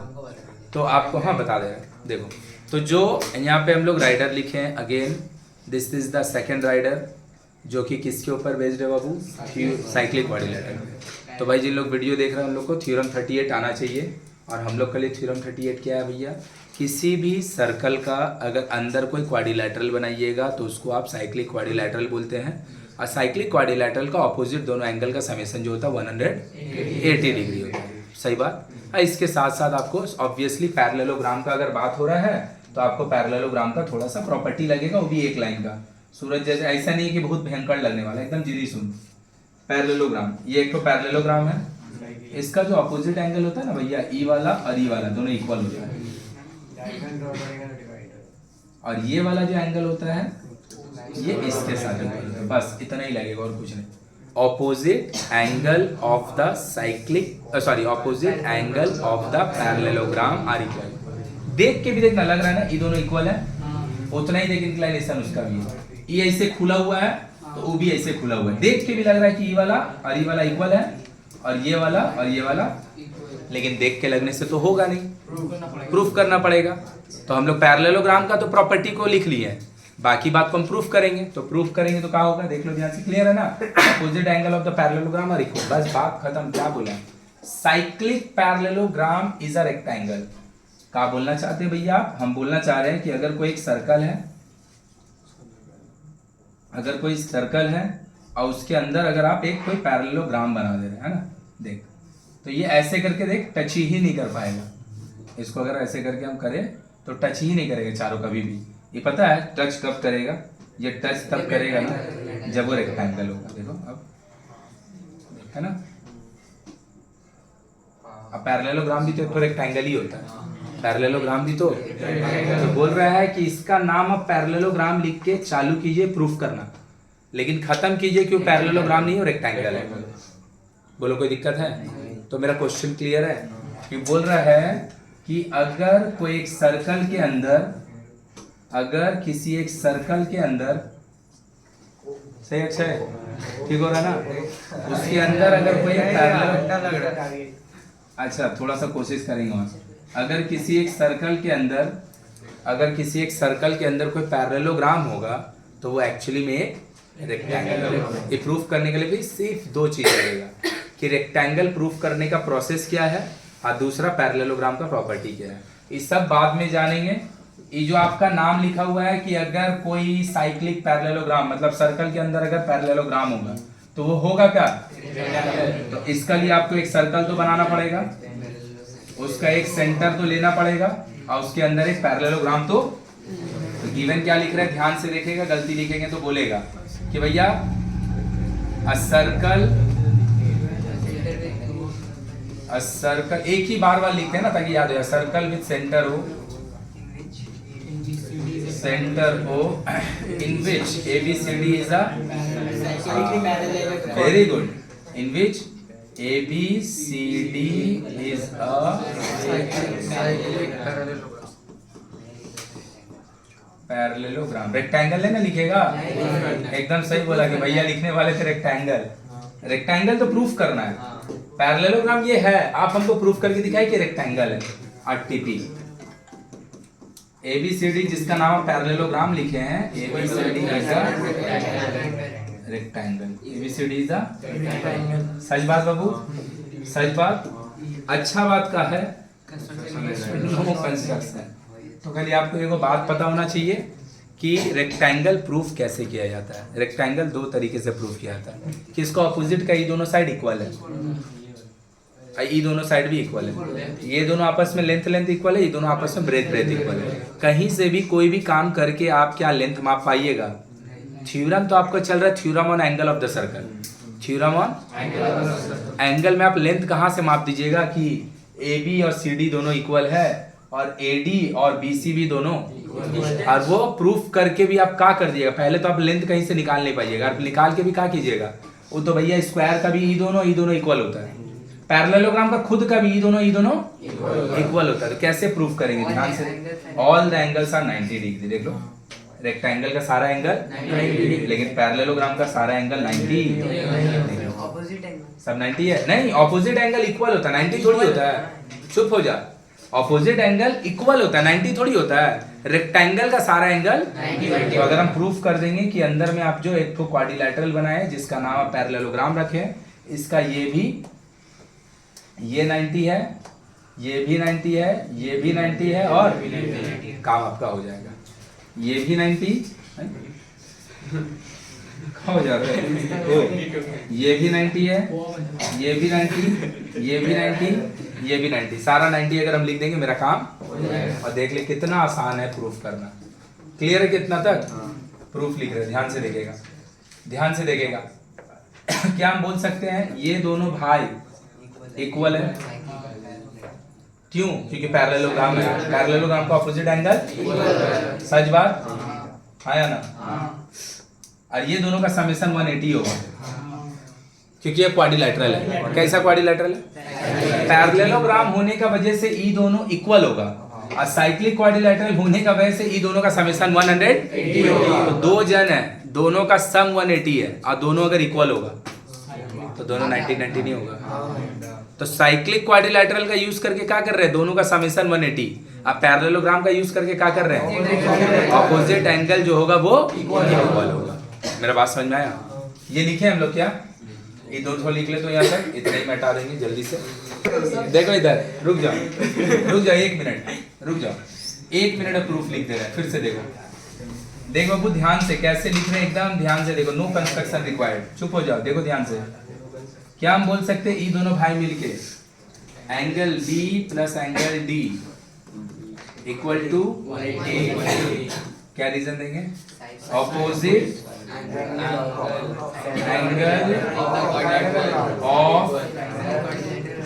तो आपको हाँ बता दे रहे हैं। देखो तो जो यहाँ पे हम लोग राइडर लिखे हैं, again this is the second rider जो कि किसके ऊपर बेस्ड है बाबू, साइक्लिक क्वाड्रिलेटरल। तो भाई जिन लोग वीडियो देख रहे हैं उन लोग को थ्योरम 38 आना चाहिए। और हम लोग के लिए थ्योरम 38 क्या है भैया, किसी भी सर्कल का अगर अंदर कोई क्वाड्रिलेटरल बनाइएगा तो उसको आप साइक्लिक क्वाड्रिलेटरल बोलते हैं। और साइक्लिक क्वाड्रिलेटरल का ऑपोजिट दोनों एंगल का समेसन जो होता है 180 डिग्री होता है। सही बात। इसके साथ साथ आपको ऑब्वियसली पैरेललोग्राम का अगर बात हो रहा है तो आपको पैरेललोग्राम का थोड़ा सा प्रॉपर्टी लगेगा, वो भी एक लाइन का। सूरज जैसे ऐसा नहीं है कि बहुत भयंकर लगने वाला है, एकदम जीरी सुन। पैरेललोग्राम, ये एक तो पैरेललोग्राम है, इसका जो अपोजिट एंगल होता है ना भैया, ई वाला और ई वाला दोनों इक्वल होता है। और ये वाला जो एंगल होता है ये इसके साथ इक्वल होता है। बस इतना ही लगेगा और कुछ नहीं। Opposite angle of the cyclic opposite angle of the parallelogram are equal. देख के भी देखना लग रहा है ना ये दोनों इक्वल है, उतना ही देख इंक्लिनेशन उसका भी है। ये ऐसे खुला हुआ है तो वो भी ऐसे खुला हुआ है, देख के भी लग रहा है कि ये वाला और ये वाला इक्वल है और ये वाला और ये वाला, लेकिन देख के लगने से तो होगा नहीं, प्रूफ करना पड़ेगा। तो हम लोग पैरेललोग्राम का तो प्रॉपर्टी को लिख लिए हैं, बाकी बात को हम प्रूफ करेंगे। तो प्रूफ करेंगे तो क्या होगा, देख लो ध्यान से, क्लियर है ना। Opposite angle of the parallelogram are equal, बस बात खत्म। क्या बोला, cyclic parallelogram is a rectangle. क्या बोलना चाहते हैं भैया, हम बोलना चाह रहे हैं कि अगर कोई एक सर्कल है, अगर कोई सर्कल है और उसके अंदर अगर आप एक कोई पैरेललोग्राम बना दे रहे हैं ना, देख तो ये ऐसे करके देख टच ही नहीं कर पाएगा। इसको अगर ऐसे करके हम करें तो टच ही नहीं करेगा चारों कभी भी। ये पता है टच कब करेगा, ये टच तब करेगा ना जब वो रेक्टेंगल होगा। देखो अब है ना, अब पैरेललोग्राम भी तो रेक्टेंगल ही होता है, पैरेललोग्राम भी तो बोल रहा है कि इसका नाम अब पैरेललोग्राम लिख के चालू कीजिए प्रूफ करना, लेकिन खत्म कीजिए क्यों पैरेललोग्राम नहीं हो रेक्टेंगल है। बोलो कोई दिक्कत है? तो मेरा क्वेश्चन क्लियर है कि बोल रहा है कि अगर कोई एक सर्कल के अंदर, अगर किसी एक सर्कल के अंदर, सही अच्छा है ठीक हो रहा है ना, उसके अंदर अगर कोई पैरेलल, अच्छा थोड़ा सा कोशिश करेंगे वहां से। अगर किसी एक सर्कल के अंदर, अगर किसी एक सर्कल के अंदर कोई पैरेललोग्राम होगा तो वो एक्चुअली में एक रेक्टेंगल होगा। ये प्रूफ करने के लिए भी सिर्फ दो चीज लगेगा कि रेक्टेंगल प्रूफ करने का प्रोसेस क्या है और दूसरा पैरेललोग्राम का प्रॉपर्टी क्या है। ये सब बाद में जानेंगे। ये जो आपका नाम लिखा हुआ है कि अगर कोई साइक्लिक पैरेललोग्राम मतलब सर्कल के अंदर अगर पैरेललोग्राम होगा तो वो होगा क्या, तो इसका लिए आपको एक सर्कल तो बनाना पड़ेगा, उसका एक सेंटर तो लेना पड़ेगा और उसके अंदर एक पैरेललोग्राम। तो गिवन क्या लिख रहा है ध्यान से देखेगा, गलती लिखेंगे तो बोलेगा कि भैया अ सर्कल एक ही बार लिखते हैं ना ताकि याद हो, सर्कल विद सेंटर हो, सेंटर हो इन विच ABCD is a very good, in which ABCD is a parallelogram. Rectangle है ना लिखेगा, एकदम सही बोला कि भैया लिखने वाले थे रेक्टेंगल। रेक्टेंगल तो प्रूफ करना है, पैरेललोग्राम ये है, आप हमको प्रूफ करके दिखाए कि रेक्टेंगल है। RTP ABCD जिसका नाम पैरेललोग्राम लिखे हैं, ABCD is a rectangle, ABCD is a सच बात बाबू, सच बात। अच्छा बात का है नो कंस्ट्रक्शन। तो खाली आपको एगो बात पता होना चाहिए कि रेक्टेंगल प्रूफ कैसे किया जाता है। रेक्टेंगल दो तरीके से प्रूफ किया जाता है कि इसका ऑपोजिट का ये दोनों साइड इक्वल है, ये दोनों साइड भी इक्वल है, ये दोनों आपस में लेंथ इक्वल है, ये दोनों आपस में ब्रेथ इक्वल है। कहीं से भी कोई भी काम करके आप क्या लेंथ माप पाइएगा। थ्योरम तो आपका चल रहा है theorem on angle of the circle, theorem on angle में आप लेंथ कहाँ से माप दीजिएगा कि AB और CD दोनों इक्वल है और AD और BC भी दोनों, और वो प्रूफ करके भी आप क्या कर दिएगा, पहले तो आप लेंथ कहीं से निकाल नहीं पाइएगा, आप निकाल के भी क्या कीजिएगा, वो तो भैया स्क्वायर का भी ई दोनों इक्वल होता है, पैरेललोग्राम का खुद का भी ई दोनों इक्वल होता है। तो कैसे प्रूफ करेंगे, ध्यान से, all the angles are 90 degree. देख लो रेक्टेंगल का सारा एंगल 90, लेकिन पैरेललोग्राम का सारा एंगल 90, सब 90 है। नहीं, ऑपोजिट एंगल इक्वल होता है, 90 थोड़ी होता है, चुप हो जा। ऑपोजिट एंगल इक्वल होता है, 90 थोड़ी होता है, रेक्टेंगल का सारा एंगल 90। तो अगर हम प्रूफ कर देंगे कि अंदर में आप जो एक तो क्वाड्रिलैटरल बनाए जिसका नाम आप पैरेललोग्राम रखे, इसका ये भी, ये 90 है, ये भी 90 है, ये भी 90 है, और काम आपका हो जाएगा। ये भी 90 हो जाएगा, ये भी 90 है, ये भी 90, ये भी 90, ये भी 90, सारा 90 अगर हम लिख देंगे मेरा काम। और देख ले कितना आसान है प्रूफ करना। क्लियर है कितना तक? प्रूफ लिख रहे हैं, ध्यान से देखेगा, ध्यान से देखेगा। क्या हम बोल सकते हैं ये दोनों भाई इक्वल है? क्यों? क्योंकि पैरेललोग्राम है, पैरेललोग्राम का ऑपोजिट एंगल सच बात है या ना? और ये दोनों का समेशन 180 होगा क्योंकि ये क्वाड्रिलैटरल है। कैसा क्वाड्रिलैटरल है? पैरेललोग्राम होने का वजह से ई दोनों इक्वल होगा, और साइक्लिक क्वाड्रिलैटरल होने का वजह से ई दोनों का समेशन 180 होगा। तो दो जन है, दोनों का सम 180 है, और दोनों अगर इक्वल होगा तो दोनों 90 नहीं होगा। तो साइक्लिक क्वाड्रिलैटरल का यूज करके क्या कर रहे हैं? दोनों का समेशन 180। आप पैरेललोग्राम का यूज करके क्या कर रहे हैं? ऑपोजिट एंगल जो होगा वो इक्वल होगा। मेरा बात समझ में आया? ये लिखे हम लोग क्या? ये दोनों लिख ले तो यहाँ तक इतना ही हटा देंगे जल्दी से। देखो इधर, रुक जाओ 1 मिनट, रुक जाओ 1 मिनट में प्रूफ लिख दे रहे हैं। फिर से देखो, देखो बाबू ध्यान से कैसे लिख रहे हैं, एकदम ध्यान से देखो, नो कंस्ट्रक्शन रिक्वायर्ड, चुप हो जाओ, देखो ध्यान से। क्या हम बोल सकते हैं? ये दोनों भाई मिलके angle B plus angle D equal to क्या रीजन देंगे? Opposite angle of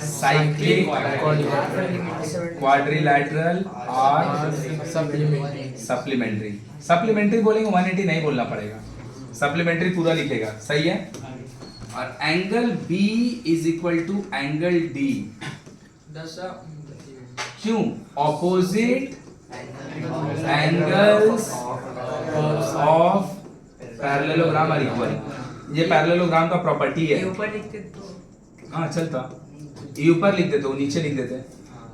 cyclic quadrilateral और सप्लीमेंट्री। सप्लीमेंट्री बोलेंगे 180 नहीं बोलना पड़ेगा, सप्लीमेंट्री पूरा लिखेगा, सही है। और angle B is equal to angle D। क्यों? Opposite angles of parallelogram are equal. ये पैरेललोग्राम का प्रॉपर्टी है। ऊपर लिखते तो हाँ चलता, ये ऊपर लिख देते, नीचे लिख देते।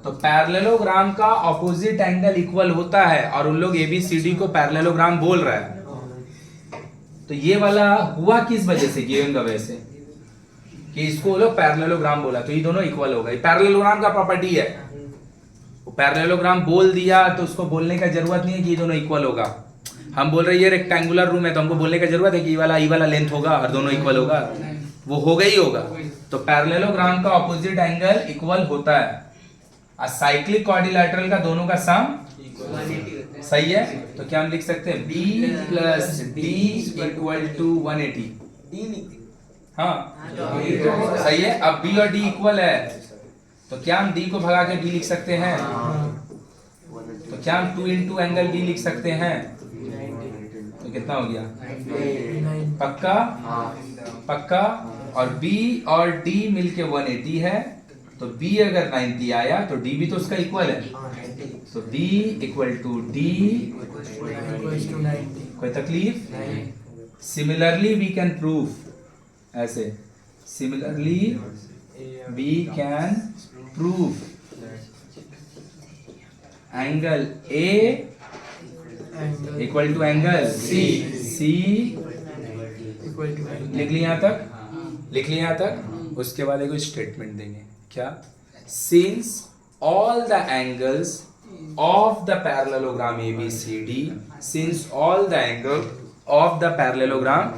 तो पैरेललोग्राम का ऑपोजिट एंगल इक्वल होता है, और उन लोग ABCD को पैरेललोग्राम बोल रहा है। तो ये वाला हुआ किस वजह से? गिवन का वजह से कि इसको वो लोग पैरेललोग्राम बोला, तो ये दोनों इक्वल हो गए। पैरेललोग्राम का प्रॉपर्टी है, पैरेललोग्राम बोल दिया तो उसको बोलने का जरूरत नहीं है कि ये दोनों इक्वल होगा। हम बोल रहे हैं ये रेक्टेंगुलर रूम है, तो हमको बोलने का जरूरत है कि ये वाला लेंथ होगा और दोनों इक्वल होगा? वो होगा ही होगा। तो पैरेललोग्राम का ऑपोजिट एंगल इक्वल होता है, और साइक्लिक क्वाड्रिलैटरल का दोनों का सम सही है। तो क्या हम लिख सकते हैं? B plus D equal to 180। हाँ सही है। अब B और D इक्वल है, तो क्या हम D को भगा के B लिख सकते हैं? तो क्या हम 2 इंटू एंगल B लिख सकते हैं? तो कितना हो गया? पक्का? पक्का। और B और D मिलके 180 है, तो B अगर 90 आया तो D भी तो उसका इक्वल है, तो B इक्वल टू D कोई तकलीफ? सिमिलरली वी कैन प्रूव, ऐसे similarly we can prove angle A equal to angle C लिख लिया यहाँ तक, लिख लिया यहाँ तक। उसके बाद एक स्टेटमेंट देंगे, क्या? Since all the angles of the parallelogram ABCD, since all the angle of the parallelogram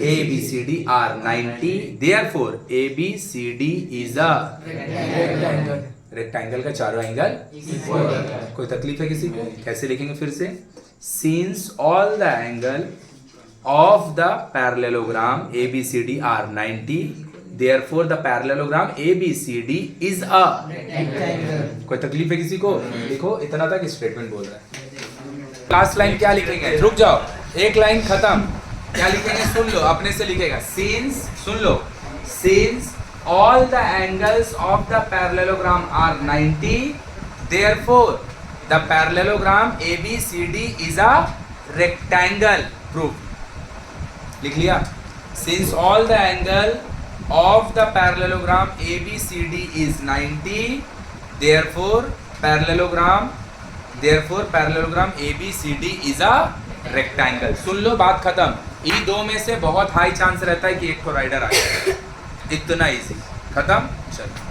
ABCD are 90, therefore ABCD is a rectangle का चारों एंगल कोई तकलीफ है किसी को? कैसे लिखेंगे फिर से? since all the angle of the parallelogram ABCD are 90, therefore the parallelogram ABCD is a rectangle। कोई तकलीफ है किसी को? देखो इतना तक स्टेटमेंट बोल रहा है। लास्ट लाइन क्या लिखेंगे? रुक जाओ, एक लाइन खत्म। क्या लिखेंगे? सुन लो, अपने से लिखेगा। since, soon low, since all the angles of the parallelogram are 90, therefore the parallelogram ABCD is a rectangle। Proof लिख लिया। since all the angle of the parallelogram ABCD is 90, therefore parallelogram, therefore parallelogram ABCD is a rectangle. सुन लो, बात खत्म। इन दो में से बहुत हाई चांस रहता है कि एक को राइडर आ जाए। इतना इजी, खत्म। चलो।